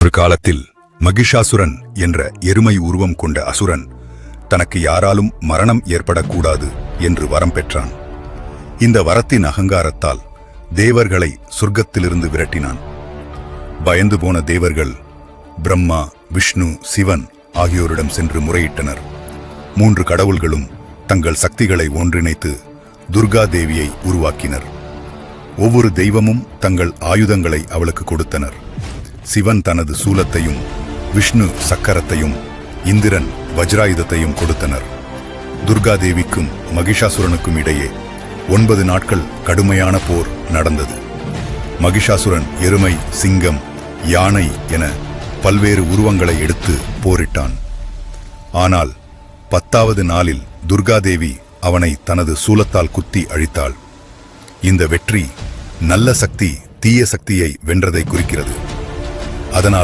ஒரு காலத்தில் மகிஷாசுரன் என்ற எருமை உருவம் கொண்ட அசுரன் தனக்கு யாராலும் மரணம் ஏற்படக்கூடாது என்று வரம் பெற்றான். இந்த வரத்தின் அகங்காரத்தால் தேவர்களை சொர்க்கத்திலிருந்து விரட்டினான். பயந்து போன தேவர்கள் பிரம்மா, விஷ்ணு, சிவன் ஆகியோரிடம் சென்று முறையிட்டனர். 3 கடவுள்களும் தங்கள் சக்திகளை ஒன்றிணைத்து துர்கா தேவியை உருவாக்கினர். ஒவ்வொரு தெய்வமும் தங்கள் ஆயுதங்களை அவளுக்கு கொடுத்தனர். சிவன் தனது சூலத்தையும், விஷ்ணு சக்கரத்தையும், இந்திரன் வஜ்ராயுதத்தையும் கொடுத்தனர். துர்கா தேவிக்கும் மகிஷாசுரனுக்கும் இடையே 9 நாட்கள் கடுமையான போர் நடந்தது. மகிஷாசுரன் எருமை, சிங்கம், யானை என பல்வேறு உருவங்களை எடுத்து போரிட்டான். ஆனால் 10வது நாளில் துர்காதேவி அவனை தனது சூலத்தால் குத்தி அழித்தாள். இந்த வெற்றி நல்ல சக்தி தீய சக்தியை வென்றதை குறிக்கிறது. அதனால்